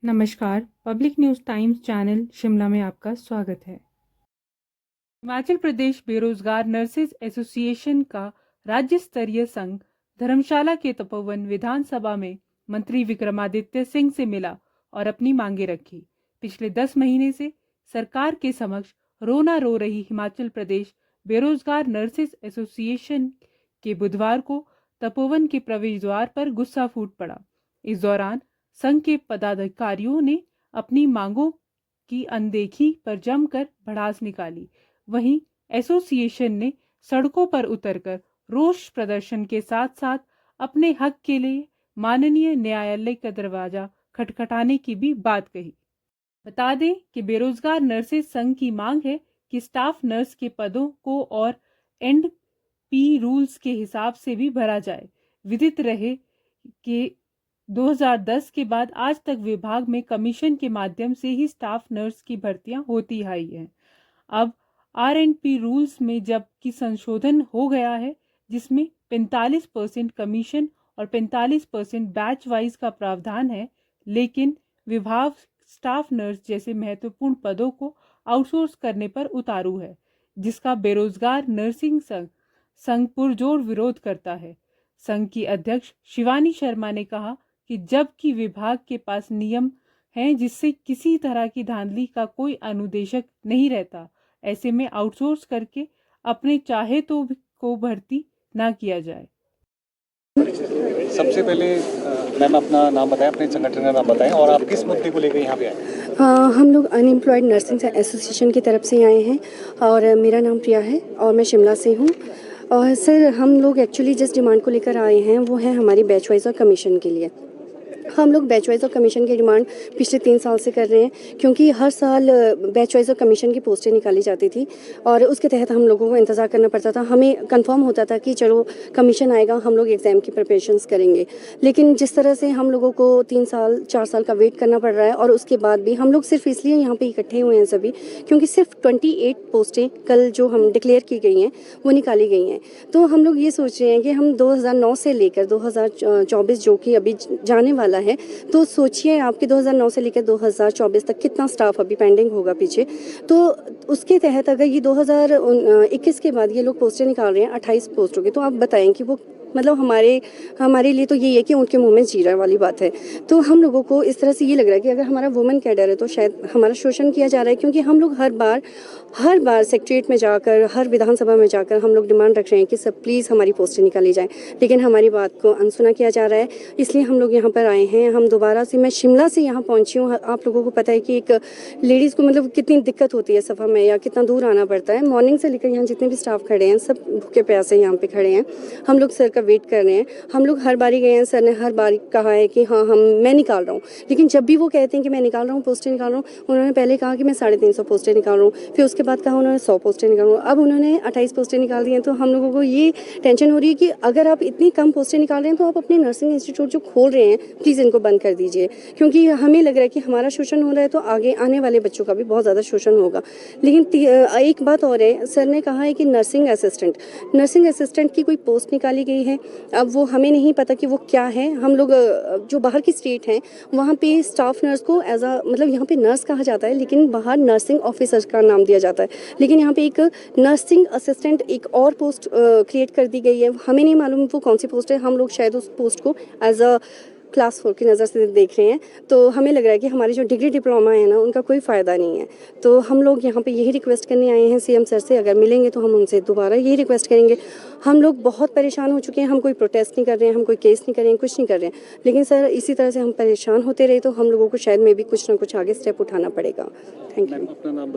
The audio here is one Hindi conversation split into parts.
नमस्कार, public news times channel Shimla में आपका स्वागत है। हिमाचल प्रदेश बेरोजगार नर्सेज एसोसिएशन का राज्य स्तरीय संघ धर्मशाला के तपोवन विधानसभा में मंत्री विक्रमादित्य सिंह से मिला और अपनी मांगे रखी। पिछले 10 महीने से सरकार के समक्ष रोना रो रही हिमाचल प्रदेश बेरोजगार नर्सेज एसोसिएशन के बुधवार को तपोवन के प्रवेश द्वार पर गुस्सा फूट पड़ा। इस दौरान संघ के पदाधिकारियों ने अपनी मांगों की अनदेखी पर जमकर भड़ास निकाली। वहीं एसोसिएशन ने सड़कों पर उतरकर रोष प्रदर्शन के साथ साथ अपने हक के लिए माननीय न्यायालय का दरवाजा खटखटाने की भी बात कही। बता दें कि बेरोजगार नर्सेज संघ की मांग है कि स्टाफ नर्स के पदों को और एंड पी रूल्स के हिसाब से भी भरा जाए। विदित रहे कि 2010 के बाद आज तक विभाग में कमीशन के माध्यम से ही स्टाफ नर्स की भर्तियां होती आई हैं। अब R&P रूल्स में जबकि संशोधन हो गया है, जिसमें 45% कमीशन और 45% बैच वाइज का प्रावधान है, लेकिन विभाग स्टाफ नर्स जैसे महत्वपूर्ण पदों को आउटसोर्स करने पर उतारू है, जिसका बेरोजगार नर्सिंग संघ पुरजोर विरोध करता है। संघ की अध्यक्ष शिवानी शर्मा ने कहा कि जबकि विभाग के पास नियम हैं जिससे किसी तरह की धांधली का कोई अनुदेशक नहीं रहता, ऐसे में आउटसोर्स करके अपने चाहे तो को भर्ती ना किया जाए। सबसे पहले मैम अपना नाम बताएं, अपने संगठन का नाम बताएं और आप किस मुद्दे को लेकर यहाँ पे आए? हम लोग अनएम्प्लॉयड नर्सिंग एसोसिएशन की तरफ से आए हैं और मेरा नाम प्रिया है और मैं शिमला से हूँ। और सर, हम लोग एक्चुअली जिस डिमांड को लेकर आए हैं वो है हमारी बैच वाइज और कमीशन के लिए। हम लोग बैच वाइज और कमीशन की डिमांड पिछले 3 साल से कर रहे हैं, क्योंकि हर साल बैच वाइज और कमीशन की पोस्टें निकाली जाती थी और उसके तहत हम लोगों को इंतज़ार करना पड़ता था। हमें कंफर्म होता था कि चलो कमीशन आएगा, हम लोग एग्ज़ाम की प्रिपरेशंस करेंगे। लेकिन जिस तरह से हम लोगों को 3 साल 4 साल का वेट करना पड़ रहा है और उसके बाद भी हम लोग सिर्फ इसलिए यहाँ पे इकट्ठे हुए हैं सभी, क्योंकि सिर्फ 28 पोस्टें कल जो हम डिक्लेयर की गई हैं वो निकाली गई हैं। तो हम लोग ये सोच रहे हैं कि हम 2009 से लेकर 2024 जो कि अभी जाने वाला है, तो सोचिए आपके 2009 से लेकर 2024 तक कितना स्टाफ अभी पेंडिंग होगा पीछे। तो उसके तहत अगर ये 2021 के बाद ये लोग पोस्टें निकाल रहे हैं 28 पोस्टों की, तो आप बताएं कि वो मतलब हमारे लिए तो यही है कि उनके मुंह में जीरा वाली बात है। तो हम लोगों को इस तरह से ये लग रहा है कि अगर हमारा वुमेन कैडर है तो शायद हमारा शोषण किया जा रहा है, क्योंकि हम लोग हर बार सेक्रेटरीट में जाकर, हर विधानसभा में जाकर हम लोग डिमांड रख रहे हैं कि सब प्लीज़ हमारी पोस्टें निकाली जाएँ, लेकिन हमारी बात को अनसुना किया जा रहा है। इसलिए हम लोग यहाँ पर आए हैं। हम दोबारा से, मैं शिमला से यहाँ पहुँची हूँ। आप लोगों को पता है कि एक लेडीज़ को मतलब कितनी दिक्कत होती है सफ़र में, या कितना दूर आना पड़ता है। मॉर्निंग से लेकर यहाँ जितने भी स्टाफ खड़े हैं सब भूखे प्यासे यहाँ पे खड़े हैं। हम लोग सर का वेट कर रहे हैं। हम लोग हर बारी गए हैं, सर ने हर बारी कहा है कि हाँ मैं निकाल रहा हूँ, लेकिन जब भी वो कहते हैं कि मैं निकाल रहा हूँ, पोस्टें निकाल रहा हूँ, उन्होंने पहले कहा कि मैं 350 पोस्टें निकाल रहा हूँ, फिर उसके बाद कहा उन्होंने 100 पोस्टें निकाल रहा हूँ, अब उन्होंने 28 पोस्टें निकाल दी हैं। तो हम लोगों को ये टेंशन हो रही है कि अगर आप इतनी कम पोस्टें निकाल रहे हैं तो आप अपने नर्सिंग इंस्टीट्यूट जो खोल रहे हैं प्लीज़ इनको बंद कर दीजिए, क्योंकि हमें लग रहा है कि हमारा शोषण हो रहा है तो आगे आने वाले बच्चों का भी बहुत ज़्यादा शोषण होगा। लेकिन एक बात और है, सर ने कहा है कि नर्सिंग असिस्टेंट की कोई पोस्ट निकाली गई है। अब वो हमें नहीं पता कि वो क्या है। हम लोग जो बाहर की स्टेट हैं वहाँ पे स्टाफ नर्स को एज अ मतलब यहाँ पे नर्स कहा जाता है, लेकिन बाहर नर्सिंग ऑफिसर का नाम दिया जाता है। लेकिन यहाँ पे एक नर्सिंग असिस्टेंट एक और पोस्ट क्रिएट कर दी गई है। हमें नहीं मालूम वो कौन सी पोस्ट है। हम लोग शायद उस पोस्ट को एज अ क्लास 4 की नज़र से देख रहे हैं, तो हमें लग रहा है कि हमारी जो डिग्री डिप्लोमा है ना, उनका कोई फ़ायदा नहीं है। तो हम लोग यहाँ पे यही रिक्वेस्ट करने आए हैं सीएम सर से, अगर मिलेंगे तो हम उनसे दोबारा यही रिक्वेस्ट करेंगे। हम लोग बहुत परेशान हो चुके हैं। हम कोई प्रोटेस्ट नहीं कर रहे हैं, हम कोई केस नहीं कर रहे हैं, कुछ नहीं कर रहे हैं, लेकिन सर इसी तरह से हम परेशान होते रहे तो हम लोगों को शायद में भी कुछ ना कुछ आगे स्टेप उठाना पड़ेगा। Thank you. अपना नाम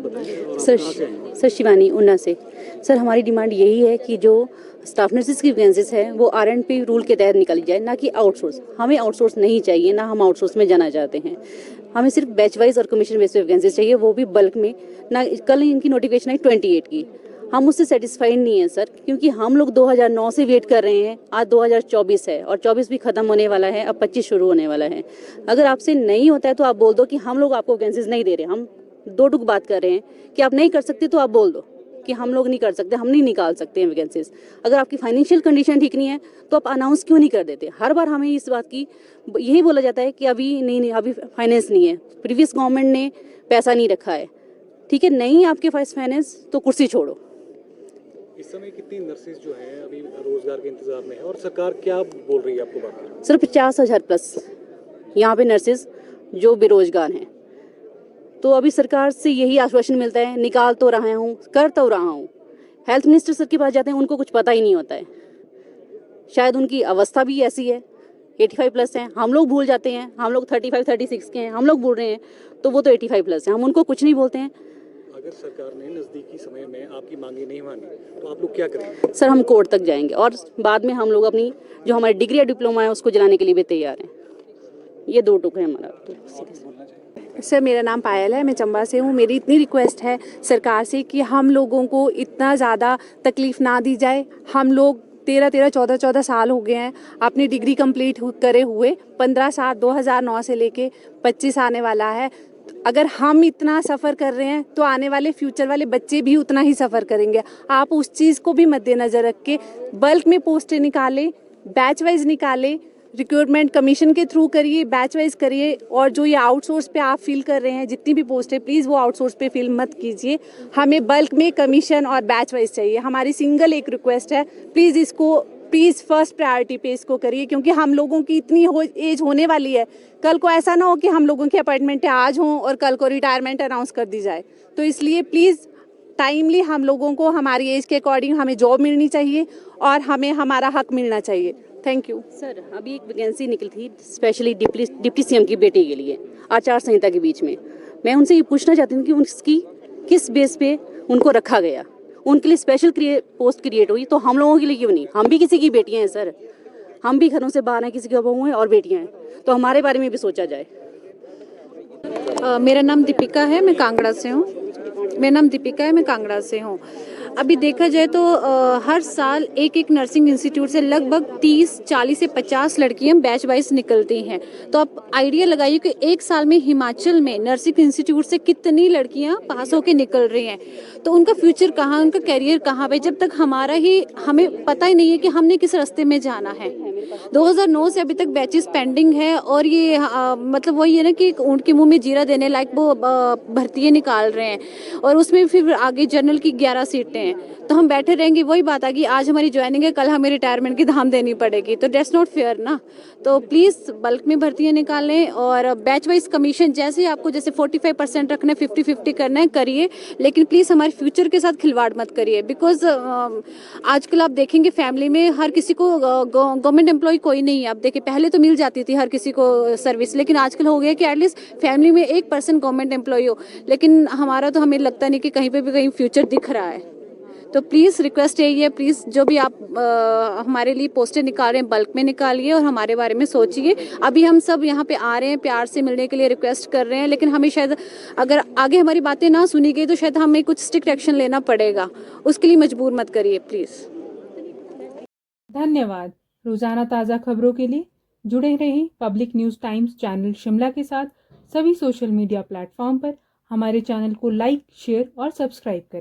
बताएं। सर शिवानी ऊना से। सर, हमारी डिमांड यही है कि जो स्टाफ नर्सेज की वैकेंसीज है वो R&P रूल के तहत निकाली जाए, ना कि आउटसोर्स। हमें आउटसोर्स नहीं चाहिए, ना हम आउटसोर्स में जाना चाहते हैं। हमें सिर्फ बैच वाइज और कमीशन बेस पे वैकेंसीज चाहिए, वो भी बल्क में। ना कल इनकी नोटिफिकेशन आई 28 की, हम उससे सेटिस्फाइड नहीं है सर, क्योंकि हम लोग 2009 से वेट कर रहे हैं। आज 2024 है और 24 भी खत्म होने वाला है, अब 25 शुरू होने वाला है। अगर आपसे नहीं होता है तो आप बोल दो कि हम लोग आपको वैकेंसीज नहीं दे रहे। हम 2 टुक बात कर रहे हैं कि आप नहीं कर सकते तो आप बोल दो। कि हम लोग नहीं कर सकते, हम नहीं निकाल सकते हैं वैकेंसीज। अगर आपकी फाइनेंशियल कंडीशन ठीक नहीं है तो आप अनाउंस क्यों नहीं कर देते? हर बार हमें इस बात की यही बोला जाता है कि अभी नहीं, अभी फाइनेंस नहीं है, प्रीवियस गवर्नमेंट ने पैसा नहीं रखा है। ठीक है, नहीं आपके पास फाइनेंस तो कुर्सी छोड़ो। इस समय कितनी नर्सेज जो हैं अभी रोजगार के इंतजार में है और सरकार क्या बोल रही है आपको बात? सिर्फ 50,000 प्लस यहाँ पे नर्सेज जो बेरोजगार हैं। तो अभी सरकार से यही आश्वासन मिलता है, निकाल तो रहा हूँ, कर तो रहा हूँ। हेल्थ मिनिस्टर सर के पास जाते हैं, उनको कुछ पता ही नहीं होता है। शायद उनकी अवस्था भी ऐसी है, 85 प्लस हैं। हम लोग भूल जाते हैं, हम लोग 35 36 के हैं, हम लोग भूल रहे हैं, तो वो तो 85 प्लस हैं, हम उनको कुछ नहीं बोलते हैं। अगर सरकार ने नजदीकी समय में आपकी मांगे नहीं मानी तो आप लोग क्या करेंगे? सर हम कोर्ट तक जाएंगे और बाद में हम लोग अपनी जो हमारी डिग्री या डिप्लोमा है उसको जलाने के लिए भी तैयार हैं। ये दो टुक है हमारा। सर मेरा नाम पायल है, मैं चंबा से हूँ। मेरी इतनी रिक्वेस्ट है सरकार से कि हम लोगों को इतना ज़्यादा तकलीफ़ ना दी जाए। हम लोग 13-14 साल हो गए हैं अपनी डिग्री कंप्लीट करे हुए। 15 साल 2009 से लेके 25 आने वाला है। अगर हम इतना सफ़र कर रहे हैं तो आने वाले फ्यूचर वाले बच्चे भी उतना ही सफ़र करेंगे। आप उस चीज़ को भी मद्देनज़र रख के बल्क में पोस्टें निकालें, बैच वाइज निकालें, रिक्रूटमेंट कमीशन के थ्रू करिए, बैच वाइज करिए। और जो ये आउटसोर्स पे आप फिल कर रहे हैं जितनी भी पोस्ट है, प्लीज़ वो आउटसोर्स पे फिल मत कीजिए। हमें बल्क में कमीशन और बैच वाइज चाहिए। हमारी सिंगल एक रिक्वेस्ट है, प्लीज़ फर्स्ट प्रायोरिटी पे इसको करिए, क्योंकि हम लोगों की इतनी एज होने वाली है। कल को ऐसा ना हो कि हम लोगों की अपॉइंटमेंट आज हों और कल को रिटायरमेंट अनाउंस कर दी जाए। तो इसलिए प्लीज़ टाइमली हम लोगों को हमारी एज के अकॉर्डिंग हमें जॉब मिलनी चाहिए और हमें हमारा हक मिलना चाहिए। Thank you. सर अभी एक वैकेंसी निकली थी स्पेशली डिप्टी सीएम की बेटी के लिए, आचार संहिता के बीच में। मैं उनसे ये पूछना चाहती हूँ कि उसकी किस बेस पे उनको रखा गया, उनके लिए स्पेशल पोस्ट क्रिएट हुई, तो हम लोगों के लिए क्यों नहीं? हम भी किसी की बेटियां हैं सर, हम भी घरों से बाहर हैं, किसी की बहू हैं और बेटियां हैं, तो हमारे बारे में भी सोचा जाए। मेरा नाम दीपिका है, मैं कांगड़ा से हूँ। अभी देखा जाए तो हर साल एक नर्सिंग इंस्टीट्यूट से लगभग 30-40 से 50 लड़कियां बैच वाइज निकलती हैं। तो आप आइडिया लगाइए कि एक साल में हिमाचल में नर्सिंग इंस्टीट्यूट से कितनी लड़कियां पास होकर निकल रही हैं। तो उनका फ्यूचर कहाँ, उनका करियर कहाँ पे, जब तक हमें पता ही नहीं है कि हमने किस रास्ते में जाना है। 2009 से अभी तक बैचेस पेंडिंग है और ये मतलब वही है ना कि ऊँट के मुंह में जीरा देने लायक वो भर्तियाँ निकाल रहे हैं और उसमें फिर आगे जनरल की 11 सीटें हैं। तो हम बैठे रहेंगे, वही बात आ गई, आज हमारी ज्वाइनिंग है, कल हमें रिटायरमेंट की धाम देनी पड़ेगी, तो डेट्स नॉट फेयर ना। तो प्लीज़ बल्क में भर्तियाँ निकालें और बैच वाइज कमीशन जैसे आपको जैसे 45% रखना है, 50-50 करना है, करिए, लेकिन प्लीज़ हमारे फ्यूचर के साथ खिलवाड़ मत करिए। बिकॉज आजकल आप देखेंगे फैमिली में हर किसी को गवर्नमेंट एम्प्लॉय कोई नहीं है। आप देखिए पहले तो मिल जाती थी हर किसी को सर्विस, लेकिन आजकल हो गया कि एटलीस्ट फैमिली में 1% गवर्नमेंट एम्प्लॉय हो। लेकिन हमारा तो हमें लगता नहीं कि कहीं पे भी कहीं फ्यूचर दिख रहा है। तो प्लीज़ रिक्वेस्ट यही है, प्लीज़ जो भी आप हमारे लिए पोस्टर निकाल रहे हैं बल्क में निकालिए और हमारे बारे में सोचिए। अभी हम सब यहाँ पे आ रहे हैं, प्यार से मिलने के लिए रिक्वेस्ट कर रहे हैं, लेकिन हमें शायद अगर आगे हमारी बातें ना सुनी गई तो शायद हमें कुछ स्ट्रिक्ट एक्शन लेना पड़ेगा। उसके लिए मजबूर मत करिए प्लीज़। धन्यवाद। रोजाना ताज़ा खबरों के लिए जुड़े रहें public news times channel Shimla के साथ सभी सोशल मीडिया प्लेटफॉर्म पर। हमारे चैनल को लाइक, शेयर और सब्सक्राइब करें।